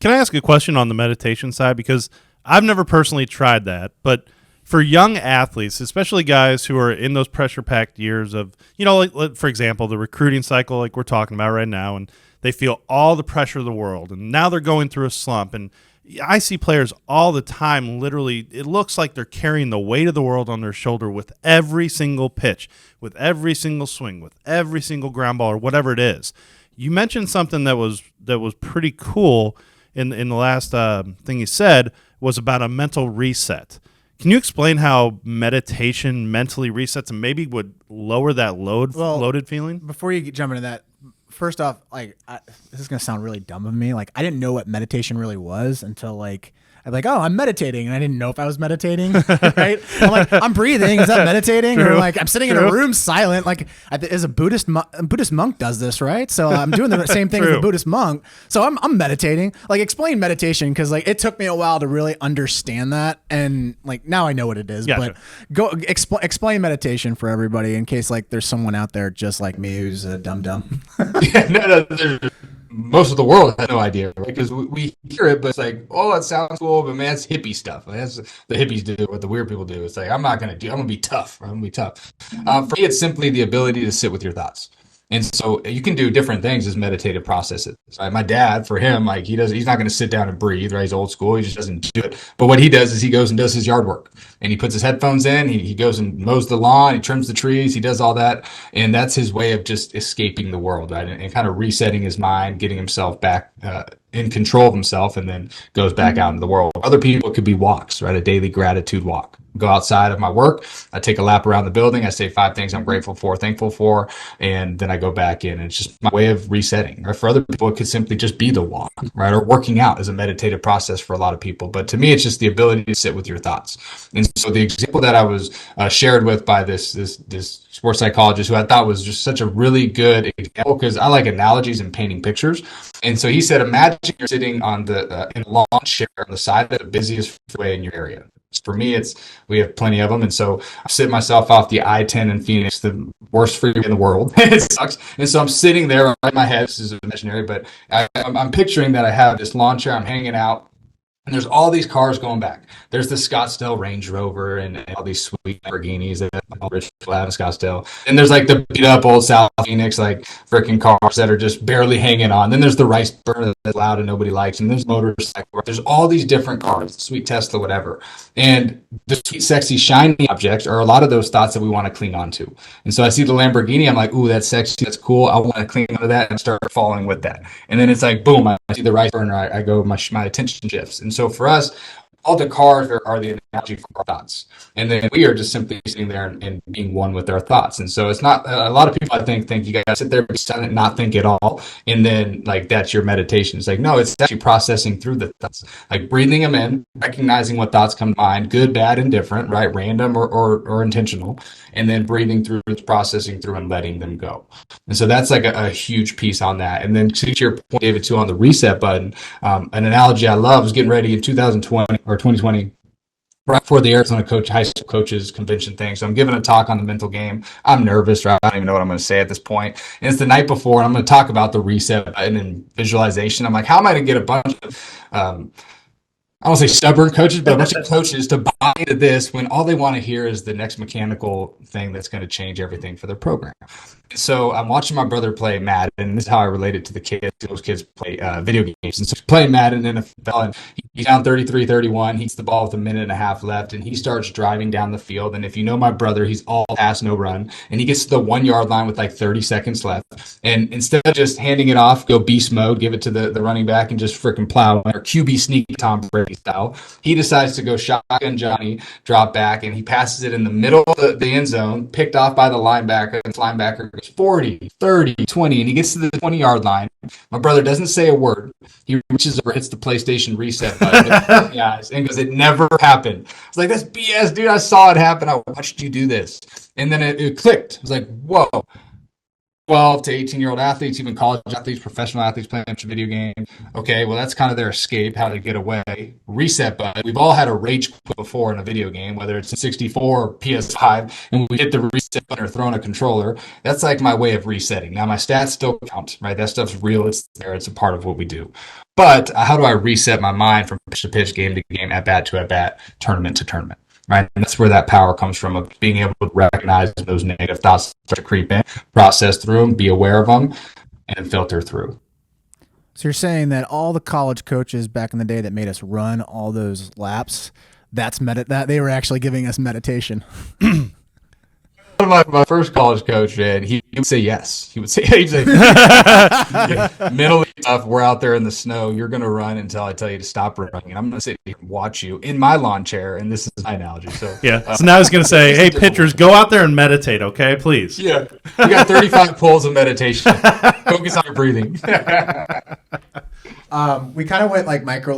Can I ask a question on the meditation side? Because I've never personally tried that, but for young athletes, especially guys who are in those pressure-packed years of, like, for example, the recruiting cycle like we're talking about right now, and they feel all the pressure of the world, and now they're going through a slump, and I see players all the time, literally, it looks like they're carrying the weight of the world on their shoulder with every single pitch, with every single swing, with every single ground ball or whatever it is. You mentioned something that was pretty cool in the last thing you said was about a mental reset. Can you explain how meditation mentally resets and maybe would lower that loaded feeling? Before you jump into that, first off, this is going to sound really dumb of me. Like, I didn't know what meditation really was until I'm like, oh, I'm meditating. And I didn't know if I was meditating, right? I'm like, I'm breathing. Is that meditating? Or like, I'm sitting in a room silent. Like, as a Buddhist monk does this, right? So I'm doing the same thing as a Buddhist monk. So I'm meditating. Like, explain meditation, because like it took me a while to really understand that. And like now I know what it is. Gotcha. But go explain meditation for everybody in case like there's someone out there just like me who's a dumb. Yeah, no, most of the world has no idea, right? Because we hear it, but it's like, oh, it sounds cool, but man, it's hippie stuff. That's the hippies do, what the weird people do. It's like, I'm going to be tough. I'm going to be tough. For me, it's simply the ability to sit with your thoughts. And so you can do different things as meditative processes. Right? My dad, for him, like he's not going to sit down and breathe, right? He's old school. He just doesn't do it. But what he does is he goes and does his yard work, and he puts his headphones in. He goes and mows the lawn. He trims the trees. He does all that. And that's his way of just escaping the world, right? And kind of resetting his mind, getting himself back in control of himself, and then goes back out into the world. Other people, it could be walks, right? A daily gratitude walk. Go outside of my work. I take a lap around the building. I say 5 things I'm grateful for, thankful for, and then I go back in. And it's just my way of resetting. Right? For other people, it could simply just be the walk, right? Or working out is a meditative process for a lot of people. But to me, it's just the ability to sit with your thoughts. And so the example that I was shared with by this sports psychologist, who I thought was just such a really good example, because I like analogies and painting pictures. And so he said, imagine you're sitting on in a lawn chair on the side of the busiest freeway in your area. For me, we have plenty of them. And so I sit myself off the I-10 in Phoenix, the worst freeway in the world. It sucks. And so I'm sitting there in my head. This is imaginary, but I'm picturing that I have this lawn chair. I'm hanging out. And there's all these cars going back. There's the Scottsdale Range Rover and all these sweet Lamborghinis that all rich people have in Scottsdale. And there's like the beat up old South Phoenix, like freaking cars that are just barely hanging on. Then there's the rice burner that's loud and nobody likes. And there's motorcycles. There's all these different cars, the sweet Tesla, whatever. And the sweet, sexy, shiny objects are a lot of those thoughts that we want to cling on to. And so I see the Lamborghini. I'm like, ooh, that's sexy. That's cool. I want to cling onto that and start following with that. And then it's like, boom, I see the rice burner. I go, my attention shifts. And so for us, all the cars are the analogy for our thoughts. And then we are just simply sitting there and being one with our thoughts. And so it's not, a lot of people I think you guys sit there, be silent, not think at all. And then like, that's your meditation. It's like, no, it's actually processing through the thoughts, like breathing them in, recognizing what thoughts come to mind, good, bad, and different, right? Random or intentional. And then breathing through, processing through, and letting them go. And so that's like a huge piece on that. And then to your point, David, too, on the reset button, an analogy I love was getting ready in 2020 or 2020, right before the Arizona high school coaches convention thing. So I'm giving a talk on the mental game. I'm nervous, right? I don't even know what I'm going to say at this point. And it's the night before, and I'm going to talk about the reset button and visualization. I'm like, how am I going to get a bunch of I don't say stubborn coaches, but a bunch of coaches to buy into this when all they want to hear is the next mechanical thing that's going to change everything for their program. And so I'm watching my brother play Madden, and this is how I relate it to the kids. Those kids play video games. And so he's playing Madden in NFL, and he's down 33-31. He gets the ball with a minute and a half left, and he starts driving down the field. And if you know my brother, he's all pass, no run. And he gets to the 1 yard line with like 30 seconds left. And instead of just handing it off, go beast mode, give it to the running back and just freaking plow, or QB sneak Tom Brady style, he decides to go shotgun Johnny, drop back, and he passes it in the middle of the end zone, picked off by the linebacker, and the linebacker goes 40, 30, 20, and he gets to the 20-yard line. My brother doesn't say a word. He reaches over, hits the PlayStation reset button, and goes, it never happened. I was like, that's BS, dude. I saw it happen. I watched you do this. And then it clicked. I was like, whoa. 12 to 18-year-old athletes, even college athletes, professional athletes playing a video game. Okay, well, that's kind of their escape, how to get away. Reset button. We've all had a rage quit before in a video game, whether it's a 64 or PS5, and we hit the reset button or throwing a controller. That's like my way of resetting. Now, my stats still count, right? That stuff's real. It's there. It's a part of what we do. But how do I reset my mind from pitch to pitch, game to game, at bat to at bat, tournament to tournament? Right, and that's where that power comes from, of being able to recognize those negative thoughts start to creep in, process through them, be aware of them, and filter through. So you're saying that all the college coaches back in the day that made us run all those laps, that they were actually giving us meditation. My first college coach, man, he would say yes. He'd say mentally tough. We're out there in the snow. You're going to run until I tell you to stop running. And I'm going to sit here and watch you in my lawn chair. And this is my analogy. So yeah. So now I was going to say, hey, pitchers, go out there and meditate, okay? Please. Yeah. We got 35 pulls of meditation. Focus on your breathing. We kind of went like micro